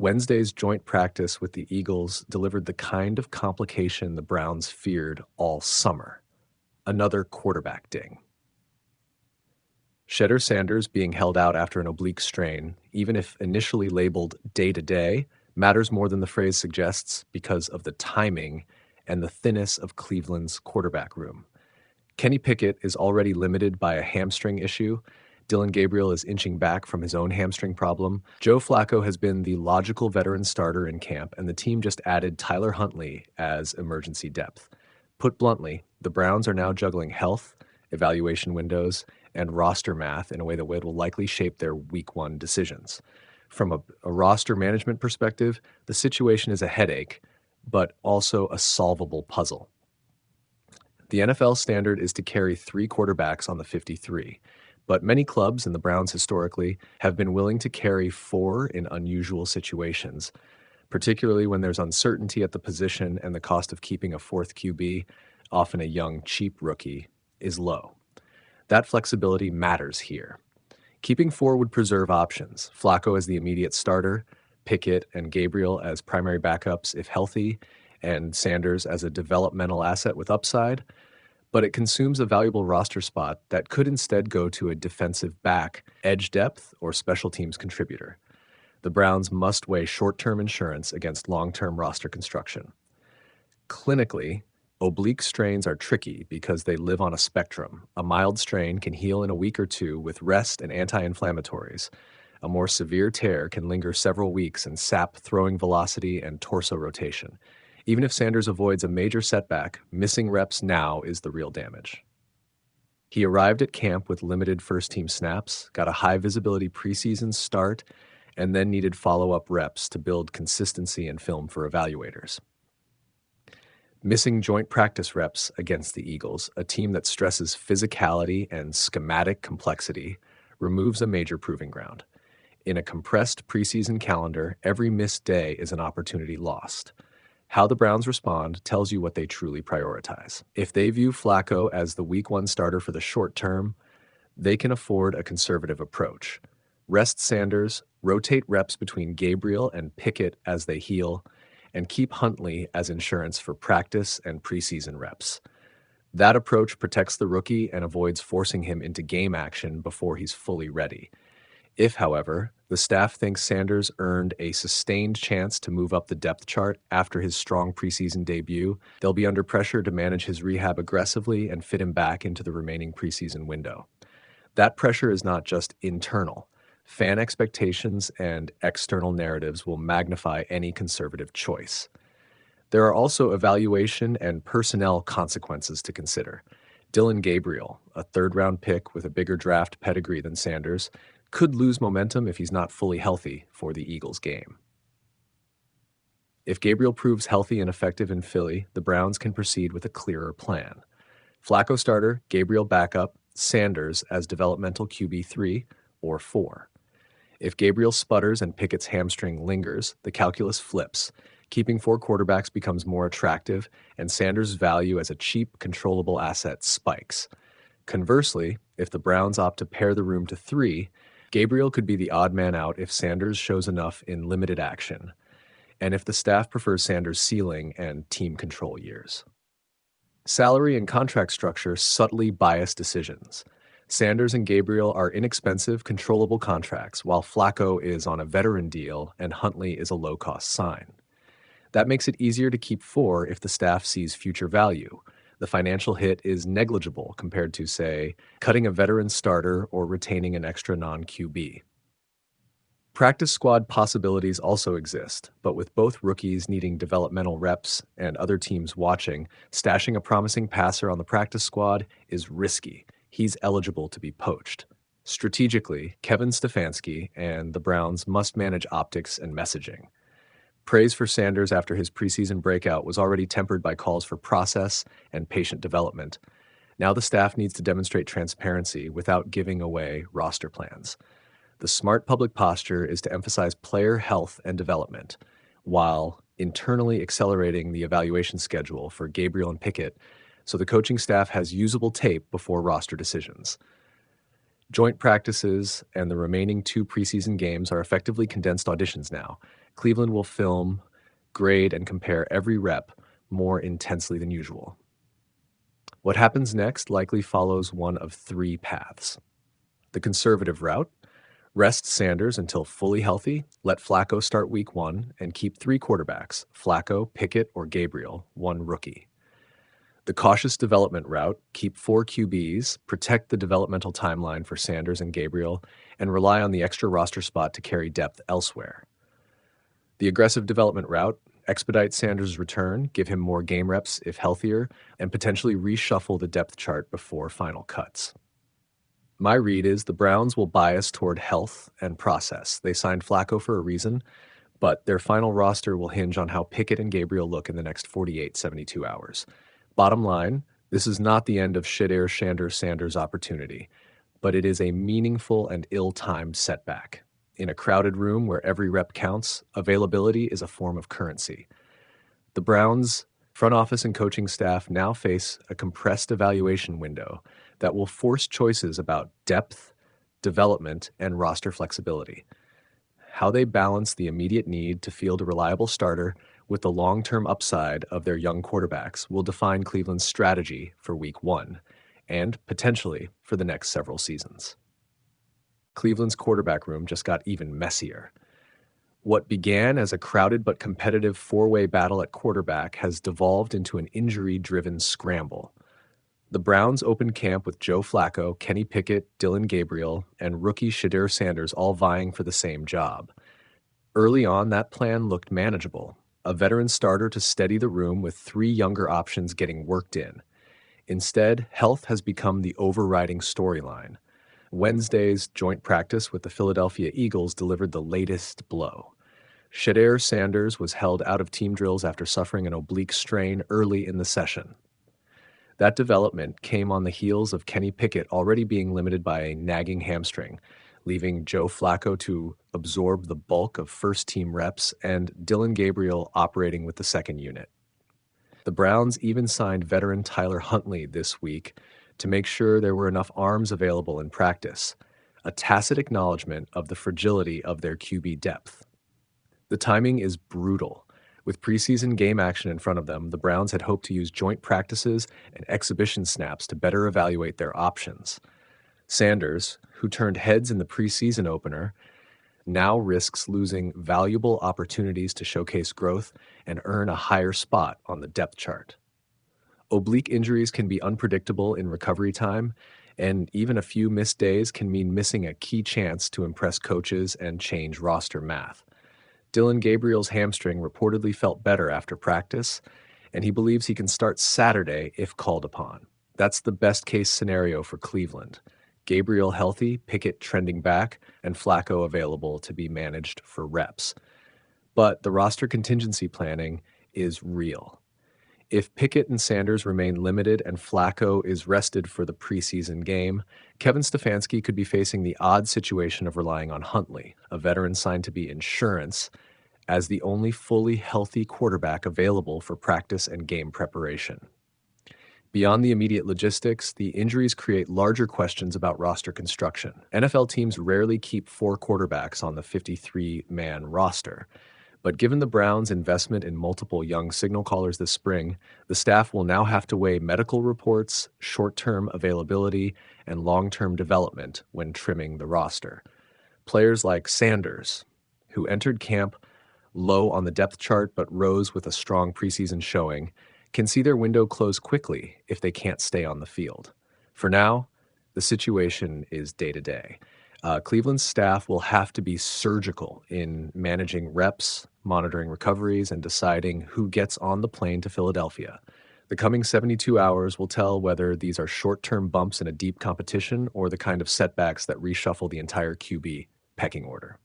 Wednesday's joint practice with the Eagles delivered the kind of complication the Browns feared all summer: another quarterback ding. Shedeur Sanders being held out after an oblique strain, even if initially labeled day-to-day, matters more than the phrase suggests because of the timing and the thinness of Cleveland's quarterback room. Kenny Pickett is already limited by a hamstring issue. Dillon Gabriel is inching back from his own hamstring problem. Joe Flacco has been the logical veteran starter in camp, and the team just added Tyler Huntley as emergency depth. Put bluntly, the Browns are now juggling health, evaluation windows, and roster math in a way that will likely shape their Week 1 decisions. From a roster management perspective, the situation is a headache, but also a solvable puzzle. The NFL standard is to carry 3 quarterbacks on the 53, but many clubs, and the Browns historically, have been willing to carry 4 in unusual situations, particularly when there's uncertainty at the position and the cost of keeping a 4th QB, often a young, cheap rookie, is low. That flexibility matters here. Keeping 4 would preserve options: Flacco as the immediate starter, Pickett and Gabriel as primary backups if healthy, and Sanders as a developmental asset with upside. But it consumes a valuable roster spot that could instead go to a defensive back, edge depth, or special teams contributor. The Browns must weigh short-term insurance against long-term roster construction. Clinically, oblique strains are tricky because they live on a spectrum. A mild strain can heal in a week or 2 with rest and anti-inflammatories. A more severe tear can linger several weeks and sap throwing velocity and torso rotation. Even if Sanders avoids a major setback, missing reps now is the real damage. He arrived at camp with limited first-team snaps, got a high-visibility preseason start, and then needed follow-up reps to build consistency in film for evaluators. Missing joint practice reps against the Eagles, a team that stresses physicality and schematic complexity, removes a major proving ground. In a compressed preseason calendar, every missed day is an opportunity lost. How the Browns respond tells you what they truly prioritize. If they view Flacco as the Week 1 starter for the short term, they can afford a conservative approach. Rest Sanders, rotate reps between Gabriel and Pickett as they heal, and keep Huntley as insurance for practice and preseason reps. That approach protects the rookie and avoids forcing him into game action before he's fully ready. If, however, the staff thinks Sanders earned a sustained chance to move up the depth chart after his strong preseason debut, they'll be under pressure to manage his rehab aggressively and fit him back into the remaining preseason window. That pressure is not just internal. Fan expectations and external narratives will magnify any conservative choice. There are also evaluation and personnel consequences to consider. Dillon Gabriel, a third-round pick with a bigger draft pedigree than Sanders, could lose momentum if he's not fully healthy for the Eagles game. If Gabriel proves healthy and effective in Philly, the Browns can proceed with a clearer plan. Flacco starter, Gabriel backup, Sanders as developmental QB3 or 4. If Gabriel sputters and Pickett's hamstring lingers, the calculus flips. Keeping 4 quarterbacks becomes more attractive, and Sanders' value as a cheap, controllable asset spikes. Conversely, if the Browns opt to pare the room to 3, Gabriel could be the odd man out if Sanders shows enough in limited action, and if the staff prefers Sanders' ceiling and team control years. Salary and contract structure subtly bias decisions. Sanders and Gabriel are inexpensive, controllable contracts, while Flacco is on a veteran deal and Huntley is a low-cost sign. That makes it easier to keep 4 if the staff sees future value. The financial hit is negligible compared to, say, cutting a veteran starter or retaining an extra non-QB. Practice squad possibilities also exist, but with both rookies needing developmental reps and other teams watching, stashing a promising passer on the practice squad is risky. He's eligible to be poached. Strategically, Kevin Stefanski and the Browns must manage optics and messaging. Praise for Sanders after his preseason breakout was already tempered by calls for process and patient development. Now the staff needs to demonstrate transparency without giving away roster plans. The smart public posture is to emphasize player health and development, while internally accelerating the evaluation schedule for Gabriel and Pickett so the coaching staff has usable tape before roster decisions. Joint practices and the remaining 2 preseason games are effectively condensed auditions now. Cleveland will film, grade, and compare every rep more intensely than usual. What happens next likely follows one of three paths. The conservative route: rest Sanders until fully healthy, let Flacco start week 1, and keep 3 quarterbacks, Flacco, Pickett, or Gabriel, 1 rookie. The cautious development route: keep 4 QBs, protect the developmental timeline for Sanders and Gabriel, and rely on the extra roster spot to carry depth elsewhere. The aggressive development route: expedite Sanders' return, give him more game reps if healthier, and potentially reshuffle the depth chart before final cuts. My read is the Browns will bias toward health and process. They signed Flacco for a reason, but their final roster will hinge on how Pickett and Gabriel look in the next 72 hours. Bottom line, this is not the end of Shedeur Sanders' opportunity, but it is a meaningful and ill-timed setback. In a crowded room where every rep counts, availability is a form of currency. The Browns' front office and coaching staff now face a compressed evaluation window that will force choices about depth, development, and roster flexibility. How they balance the immediate need to field a reliable starter with the long-term upside of their young quarterbacks will define Cleveland's strategy for Week 1 and potentially for the next several seasons. Cleveland's quarterback room just got even messier. What began as a crowded but competitive 4-way battle at quarterback has devolved into an injury-driven scramble. The Browns opened camp with Joe Flacco, Kenny Pickett, Dillon Gabriel, and rookie Shedeur Sanders all vying for the same job. Early on, that plan looked manageable: a veteran starter to steady the room with 3 younger options getting worked in. Instead, health has become the overriding storyline. Wednesday's joint practice with the Philadelphia Eagles delivered the latest blow. Shedeur Sanders was held out of team drills after suffering an oblique strain early in the session. That development came on the heels of Kenny Pickett already being limited by a nagging hamstring, leaving Joe Flacco to absorb the bulk of first-team reps and Dillon Gabriel operating with the second unit. The Browns even signed veteran Tyler Huntley this week to make sure there were enough arms available in practice, a tacit acknowledgement of the fragility of their QB depth. The timing is brutal. With preseason game action in front of them, the Browns had hoped to use joint practices and exhibition snaps to better evaluate their options. Sanders, who turned heads in the preseason opener, now risks losing valuable opportunities to showcase growth and earn a higher spot on the depth chart. Oblique injuries can be unpredictable in recovery time, and even a few missed days can mean missing a key chance to impress coaches and change roster math. Dillon Gabriel's hamstring reportedly felt better after practice, and he believes he can start Saturday if called upon. That's the best-case scenario for Cleveland: Gabriel healthy, Pickett trending back, and Flacco available to be managed for reps. But the roster contingency planning is real. If Pickett and Sanders remain limited and Flacco is rested for the preseason game, Kevin Stefanski could be facing the odd situation of relying on Huntley, a veteran signed to be insurance, as the only fully healthy quarterback available for practice and game preparation. Beyond the immediate logistics, the injuries create larger questions about roster construction. NFL teams rarely keep 4 quarterbacks on the 53-man roster. But given the Browns' investment in multiple young signal callers this spring, the staff will now have to weigh medical reports, short-term availability, and long-term development when trimming the roster. Players like Sanders, who entered camp low on the depth chart but rose with a strong preseason showing, can see their window close quickly if they can't stay on the field. For now, the situation is day-to-day. Cleveland's staff will have to be surgical in managing reps, monitoring recoveries, and deciding who gets on the plane to Philadelphia. The coming 72 hours will tell whether these are short-term bumps in a deep competition or the kind of setbacks that reshuffle the entire QB pecking order.